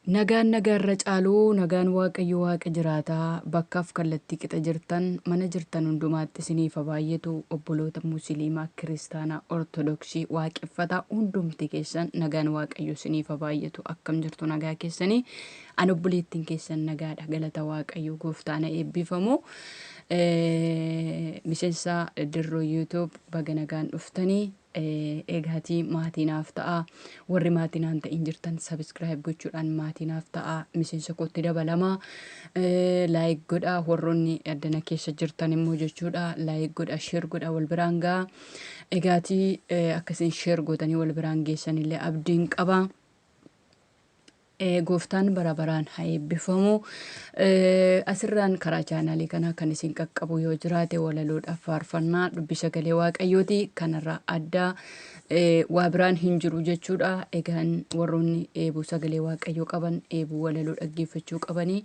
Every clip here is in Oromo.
Nagaan caaluu nagaan waaqayyo waaqa jiraataa bakkaaf kallattii qixa jirtan mana jirtan hundumaatti isiniif haa baay'atu obboloota musliimaa kiristaanaa ortodoksii waaqeffataa hundumti keessan nagaan waaqayyo isiniif haa baay'atu akkam jirtu nagaa keessanii an obboleettiin keessan nagaadha galata waaqayyo gooftaan eebbifamu. Miseensa dirroo YouTube baga nagaan dhuftanii. Eegaatii maatiinaaf ta'a warri maatiin ta'in jirtan subscribe gochuudhaan maatiinaaf ta'a miseensa kootti dabalamaa like godhaa warroonni addana keessa jirtan immoo jechuudha like godhaa share godhaa wal biraan ga'a eegaatii akkasiin share gootanii wal biraan geessanillee abdiin qaba. Gooftaan bara baraan haa eebbifamu. Asirraan karaa chaanaalii kanaa kan isin qaqqabu yoo jiraate walaloodhaaf faarfannaa dubbii sagalee waaqayyooti kanarraa addaa waa biraan hin jiru jechuudha. Egaan warroonni eebuu sagalee waaqayyoo qaban eebuu walaloo dhaggeeffachuu qabanii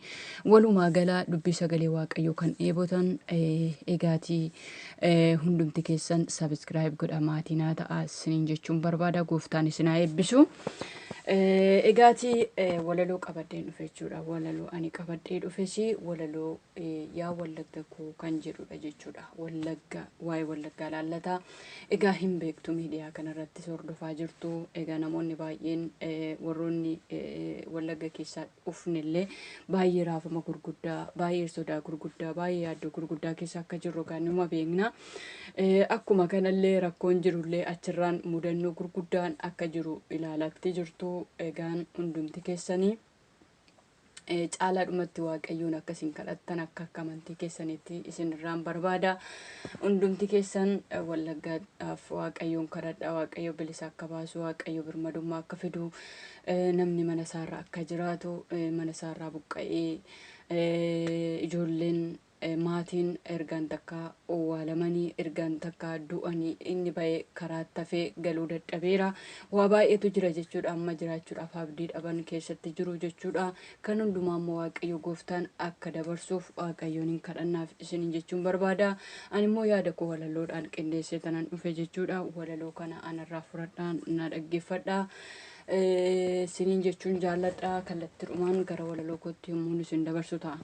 walumaa galaa dubbii sagalee waaqayyoo kan eebotan eegaatii hundumti keessan subscribe godhaa maatiin ta'a isiniin jechuun barbaada. Gooftaan isin haa eebbisu. Eegaatii walaloo qabadheen dhufe jechuudha. Walaloo ani qabadhee dhufesi walaloo yaa wallagga koo kan jedhudha jechuudha. Wallagga waa'ee wallaggaa laallataa. Egaa hin beektu miidiyaa kanarratti hordofaa jirtu. Egaa namoonni baay'een warroonni wallagga keessaa dhufnillee baay'ee raafama gurguddaa, baay'ee sodaa gurguddaa, baay'ee yaaddoo gurguddaa keessa akka jirru kan numa beekna. Akkuma kanallee rakkoon jirullee achirraan mudannoo gurguddaan akka jiru ilaalatti jirtu. Egaan hundumti keessanii caalaadhumatti waaqayyoon akkasiin kadhattan akka amantii keessanitti isinirraan barbaada. Hundumti keessan wallaggaadhaaf waaqayyoon kadhadhaa. Waaqayyo bilisa akka baasu, waaqayyo birmadummaa akka fidu, namni mana isaarraa akka jiraatu, mana isaarraa buqqa'ee ijoolleen maatiin ergaan takka owwaalamanii ergaan takka du'anii inni ba'ee karaatti hafee galuu dadhabeera. Waa baay'eetu jira jechuudha. Amma jiraachuudhaaf abdii dhaban keessatti jiru jechuudha. Kan hundumaa immoo waaqayyo gooftaan akka dabarsuuf waaqayyoon hin kadhannaaf isiniin jechuun barbaada. Ani immoo yaada koo walaloodhaan qindeessee tanan dhufe jechuudha. Walaloo kana anarraa fudhadhaan na dhaggeeffadhaa. Isiniin jechuun jaalladhaa. Kallattiidhumaan gara walaloo kootti yommuu isin dabarsu ta'a.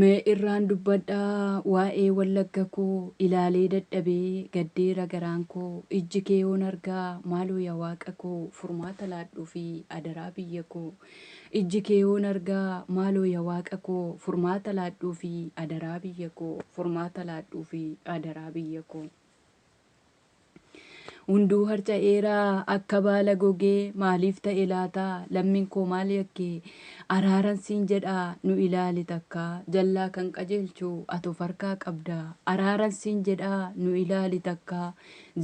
Mee irraan dubbadhaa waa'ee wallagga koo ilaalee dadhabee gaddeera garaan koo ijji kee yoon argaa maaloo yaa waaqa koo furmaata laadhuu fi adaraa biyya koo ijji kee yoon argaa maaloo yaa waaqa koo furmaata laadhuu fi adaraa biyya koo furmaata laadhuu fi adaraa biyya koo. Hunduu harca'eeraa akka baala gogee maaliif ta'e laataa lammiin koo maal yakkee araaran siin jedhaa nu ilaali takka jallaa kan qajeelchu ati of harkaa qabda araaran siin jedhaa nu ilaali takka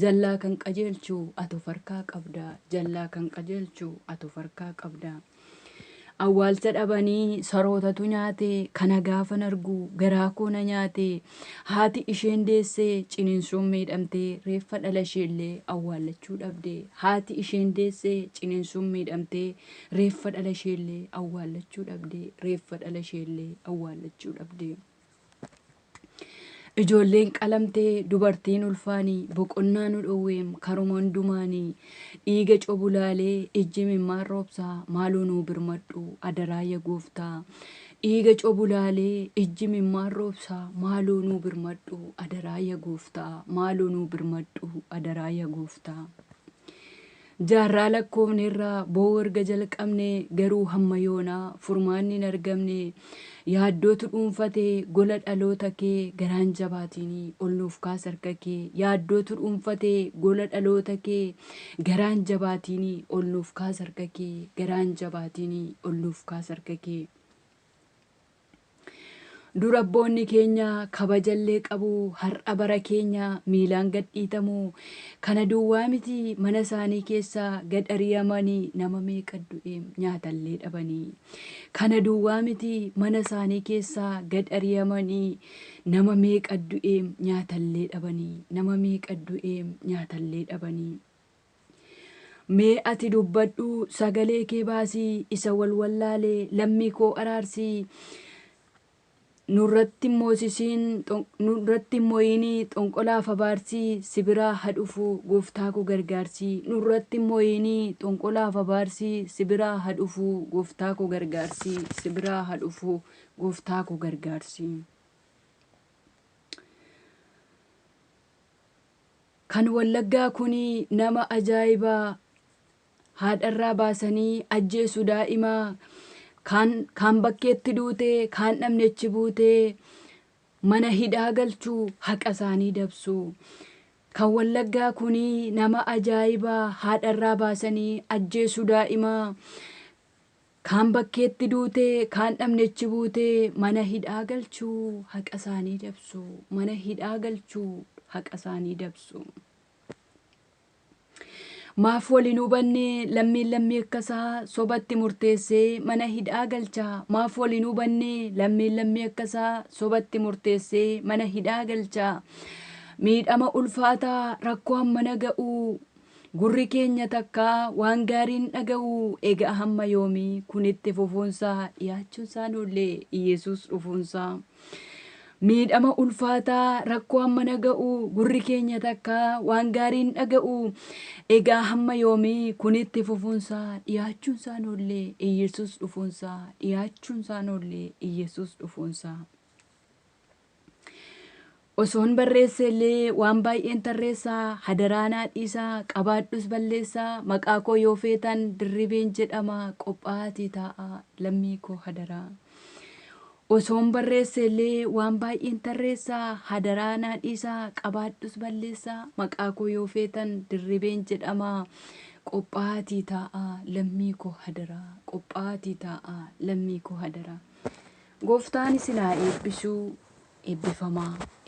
jallaa kan qajeelchu ati of harkaa qabda jallaa kan qajeelchu ati of harkaa qabda. Awwaalcha dhabanii sarootatu nyaate kana gaafan argu garaa koo na nyaate haati isheen deessee ciniinsuun miidhamtee reeffa dhala isheellee awwaallachuu dhabde haati isheen deessee ciniinsuun miidhamtee reeffa dhala isheellee awwaallachuu dhabde reeffa dhala isheellee awwaallachuu dhabde. Ijoolleen qalamtee dubartiin ulfaanii boqonnaa nu dhowweem karuma hundumaanii dhiiga cobulaalee ijji mimmaan roobsaa maaloo nuu birmadhu adaraayya gooftaa dhiiga cobulaalee ijji mimmaan roobsaa maaloo nuu birmadhu adaraayya gooftaa maaloo nuu birmadhu adaraayya gooftaa. Jaarraa lakkoofne irraa boo erga jalqabne garuu hamma yoonaa furmaanni hin argamne yaaddootu dhuunfatee gola dhaloota kee garaan jabaatinii ol nuuf kaas harka kee yaaddootu dhuunfatee gola dhaloota kee garaan jabaatinii ol nuuf kaas harka kee garaan jabaatinii ol nuuf kaas harka kee. Durabboonni keenya kabajallee qabu har'a bara keenya miilaan gadhiitamu kana duwwaa miti mana isaanii keessaa gad ari'amanii nama meeqa du'e nyaatallee dhabanii kana duwwaa miti mana isaanii keessaa gad ari'amanii nama meeqa du'e nyaatallee dhabanii nama meeqa du'e nyaatallee dhabanii. Mee ati dubbadhu sagalee kee baasii isa walwallaalee lammii koo araarsii nurratti moosisiin nurratti moyinii xonqolaa fabaarsii sibiraa hadhufu gooftaa koo gargaarsii nurratti moyinii xonqolaa fabaarsii sibiraa hadhufu gooftaa koo gargaarsii sibiraa hadhufu gooftaa koo gargaarsii kan wallaggaa kuni nama ajaa'ibaa haadharraa baasanii ajjeesu daa'imaa kan bakkeetti duute kan dhabnechi buute mana hidhaa galchuu haqa isaanii dabsu kan wallaggaa kuni nama ajaa'ibaa haadharraa baasanii ajjeesu daa'imaa kan bakkeetti duute kan dhabnechi buute mana hidhaa galchuu haqa isaanii dabsu mana hidhaa galchuu haqa isaanii dabsu. Maaf waliin hubanne lammii akkasaa sobatti murteessee mana hidhaa galchaa maaf waliin hubanne lammii akkasaa sobatti murteessee mana hidhaa galchaa miidhama ulfaataa rakkoo hammana ga'uu gurri keenya takkaa waan gaariin dhaga'u egaa hamma yoomii kunitti fufuunsaa dhiyaachuunsaa nollee Iyesuus dhufuunsaa. Miidhama ulfaataa rakkoo hammana ga'u gurri keenya takkaa waan gaariin dhaga'u egaa hamma yoomii kunitti fufuunsaa dhiyaachuunsaa nollee Iyesuus dhufuunsaa dhiyaachuunsaa nollee Iyesuus dhufuunsaa. Osoon barreessellee waan baay'een tarreessaa hadaraanaa dhiisaa qabaadhus balleessaa maqaa koo yoo feetan dirribeen jedhama qophaatii taa'a lammii koo hadaraa. Osoon barreessellee waan baay'een tarreessaa hadaraanaa dhiisaa qabaadhus balleessaa maqaa koo yoo feetan dirribeen jedhama qophaatii taa'a lammii koo hadaraa qophaatii taa'a lammii koo hadaraa. Gooftaan isin haa eebbisuu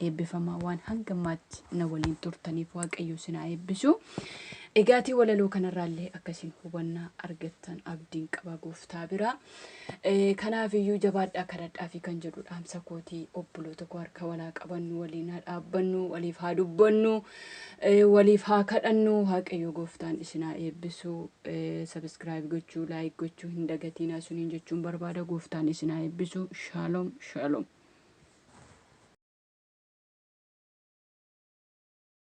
eebbifamaa waan hangamaatti na waliin turtaniif waaqayyo isin haa eebbisuu. Egaatii walaloo kanarraallee akkasiin hubannaa argattan abdiin qaba gooftaa biraa. Kanaaf iyyuu jabaadhaa kadhadhaa fi kan jedhu dhaamsa kootii obboloota koo harka walaa qabannu waliin haa dhaabbannu waliif haa dubbannu waliif haa kadhannu waaqayyo gooftaan isin haa eebbisu. Subscribe gochuu laayik gochuu hin dagatinaa suniin jechuun barbaada gooftaan isin haa eebbisu. Shalom shalom.